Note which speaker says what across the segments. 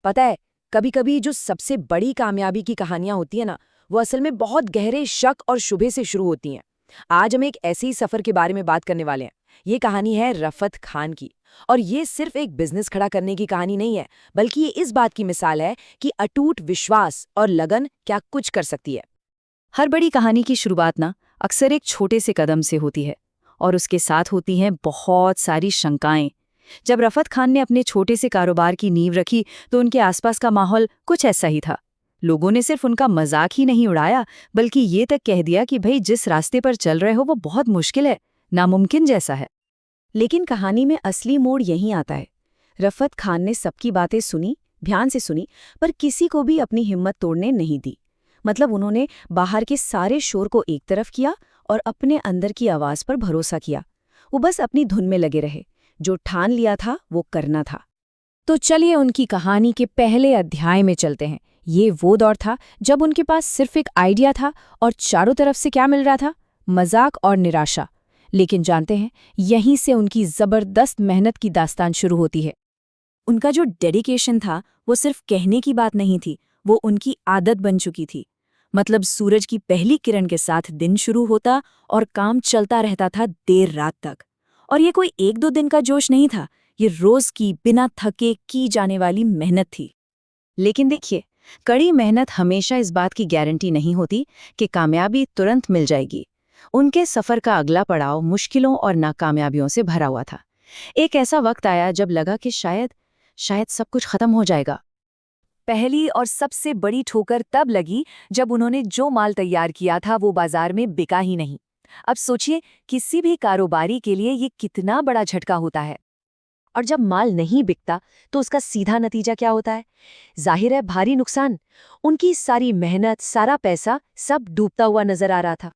Speaker 1: पता है, कभी कभी जो सबसे बड़ी कामयाबी की कहानियां होती है ना, वो असल में बहुत गहरे शक और शुबे से शुरू होती हैं। आज हम एक ऐसे ही सफर के बारे में बात करने वाले हैं। ये कहानी है रफत खान की। और ये सिर्फ एक बिजनेस खड़ा करने की कहानी नहीं है, बल्कि ये इस बात की मिसाल है कि अटूट विश्वास और लगन क्या कुछ कर सकती है।
Speaker 2: हर बड़ी कहानी की शुरुआत ना अक्सर एक छोटे से कदम से होती है और उसके साथ होती हैं बहुत सारी शंकाएं। जब रफत खान ने अपने छोटे से कारोबार की नींव रखी तो उनके आसपास का माहौल कुछ ऐसा ही था। लोगों ने सिर्फ उनका मजाक ही नहीं उड़ाया, बल्कि ये तक कह दिया कि भाई जिस रास्ते पर चल रहे हो वो बहुत मुश्किल है, नामुमकिन जैसा है।
Speaker 1: लेकिन कहानी में असली मोड़ यहीं आता है। रफत खान ने सबकी बातें सुनी, ध्यान से सुनी, पर किसी को भी अपनी हिम्मत तोड़ने नहीं दी। मतलब उन्होंने बाहर के सारे शोर को एक तरफ किया और अपने अंदर की आवाज पर भरोसा किया। वो बस अपनी धुन में लगे रहे। जो ठान लिया था वो करना था। तो चलिए उनकी कहानी के पहले अध्याय में चलते हैं। ये वो दौर था जब उनके पास सिर्फ एक आइडिया था और चारों तरफ से क्या मिल रहा था? मजाक और निराशा। लेकिन जानते हैं, यहीं से उनकी जबरदस्त मेहनत की दास्तान शुरू होती है। उनका जो डेडिकेशन था वो सिर्फ कहने की बात नहीं थी, वो उनकी आदत बन चुकी थी। मतलब सूरज की पहली किरण के साथ दिन शुरू होता और काम चलता रहता था देर रात तक। और ये कोई एक दो दिन का जोश नहीं था, ये रोज की बिना थके की जाने वाली मेहनत थी। लेकिन देखिए, कड़ी मेहनत हमेशा इस बात की गारंटी नहीं होती कि कामयाबी तुरंत मिल जाएगी। उनके सफर का अगला पड़ाव मुश्किलों और नाकामयाबियों से भरा हुआ था। एक ऐसा वक्त आया जब लगा कि शायद सब कुछ खत्म हो जाएगा। पहली और सबसे बड़ी ठोकर तब लगी जब उन्होंने जो माल तैयार किया था वो बाजार में बिका ही नहीं। अब सोचिए, किसी भी कारोबारी के लिए ये कितना बड़ा झटका होता है। और जब माल नहीं बिकता तो उसका सीधा नतीजा क्या होता है? जाहिर है, भारी नुकसान। उनकी सारी मेहनत, सारा पैसा, सब डूबता हुआ नजर आ रहा था।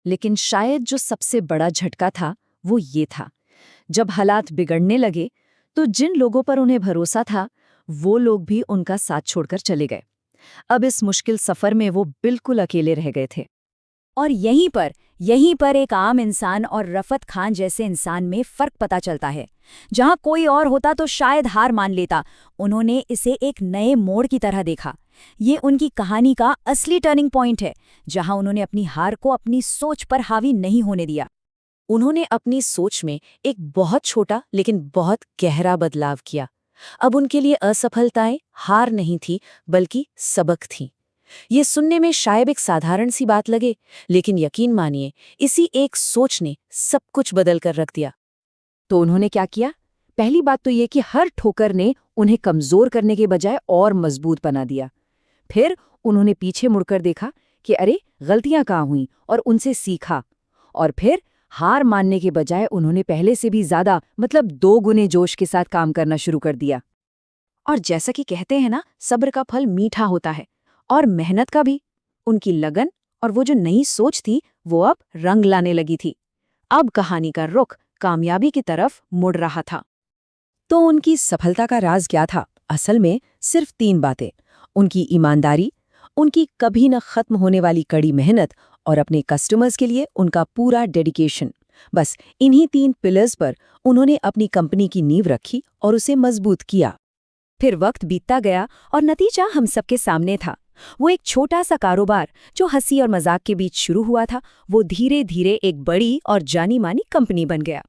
Speaker 1: लेकिन शायद जो सबसे बड़ा झटका था वो ये था, जब हालात बिगड़ने लगे तो जिन लोगों पर उन्हें भरोसा था वो लोग भी उनका साथ छोड़कर चले गए। अब इस मुश्किल सफर में वो बिल्कुल अकेले रह गए थे। और यहीं पर एक आम इंसान और रफत खान जैसे इंसान में फर्क पता चलता है। जहां कोई और होता तो शायद हार मान लेता, उन्होंने इसे एक नए मोड़ की तरह देखा। ये उनकी कहानी का असली टर्निंग पॉइंट है, जहां उन्होंने अपनी हार को अपनी सोच पर हावी नहीं होने दिया। उन्होंने अपनी सोच में एक बहुत छोटा लेकिन बहुत गहरा बदलाव किया। अब उनके लिए असफलताएं हार नहीं थी, बल्कि सबक थी। ये सुनने में शायद एक साधारण सी बात लगे, लेकिन यकीन मानिए, इसी एक सोच ने सब कुछ बदल कर रख दिया। तो उन्होंने क्या किया? पहली बात तो ये कि हर ठोकर ने उन्हें कमजोर करने के बजाय और मजबूत बना दिया। फिर उन्होंने पीछे मुड़कर देखा कि अरे, गलतियां कहाँ हुई, और उनसे सीखा। और फिर हार मानने के बजाय उन्होंने पहले से भी ज्यादा, मतलब 2 गुने जोश के साथ काम करना शुरू कर दिया। और जैसा कि कहते हैं ना, सब्र का फल मीठा होता है, और मेहनत का भी। उनकी लगन और वो जो नई सोच थी वो अब रंग लाने लगी थी। अब कहानी का रुख कामयाबी की तरफ मुड़ रहा था। तो उनकी सफलता का राज क्या था? असल में सिर्फ 3 बातें। उनकी ईमानदारी, उनकी कभी न खत्म होने वाली कड़ी मेहनत, और अपने कस्टमर्स के लिए उनका पूरा डेडिकेशन। बस इन्हीं 3 पिलर्स पर उन्होंने अपनी कंपनी की नींव रखी और उसे मजबूत किया। फिर वक्त बीतता गया और नतीजा हम सबके सामने था। वो एक छोटा सा कारोबार जो हंसी और मजाक के बीच शुरू हुआ था, वो धीरे धीरे एक बड़ी और जानी मानी कंपनी बन गया।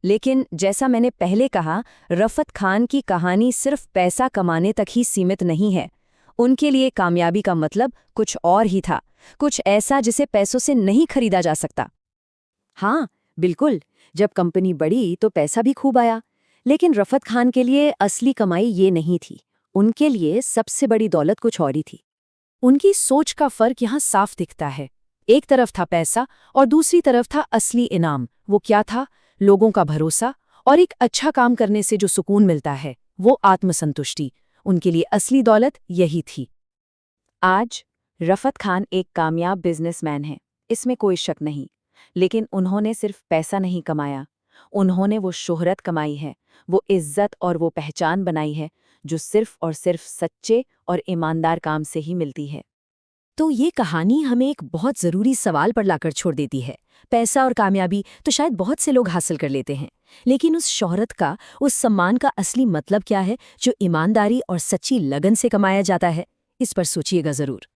Speaker 1: लेकिन जैसा मैंने पहले कहा, रफत खान की कहानी सिर्फ पैसा कमाने तक ही सीमित नहीं है। उनके लिए कामयाबी का मतलब कुछ और ही था, कुछ ऐसा जिसे पैसों से नहीं खरीदा जा सकता। हाँ, बिल्कुल, जब कंपनी बढ़ी तो पैसा भी खूब आया। लेकिन रफत खान के लिए असली कमाई ये नहीं थी। उनके लिए सबसे बड़ी दौलत कुछ और ही थी। उनकी सोच का फर्क यहाँ साफ दिखता है। एक तरफ था पैसा और दूसरी तरफ था असली इनाम। वो क्या था? लोगों का भरोसा और एक अच्छा काम करने से जो सुकून मिलता है, वो आत्मसंतुष्टि। उनके लिए असली दौलत यही थी। आज रफत खान एक कामयाब बिजनेसमैन है, इसमें कोई शक नहीं। लेकिन उन्होंने सिर्फ पैसा नहीं कमाया, उन्होंने वो शोहरत कमाई है, वो इज्जत और वो पहचान बनाई है जो सिर्फ और सिर्फ सच्चे और ईमानदार काम से ही मिलती है। तो ये कहानी हमें एक बहुत ज़रूरी सवाल पर लाकर छोड़ देती है। पैसा और कामयाबी तो शायद बहुत से लोग हासिल कर लेते हैं, लेकिन उस शोहरत का, उस सम्मान का असली मतलब क्या है जो ईमानदारी और सच्ची लगन से कमाया जाता है? इस पर सोचिएगा ज़रूर।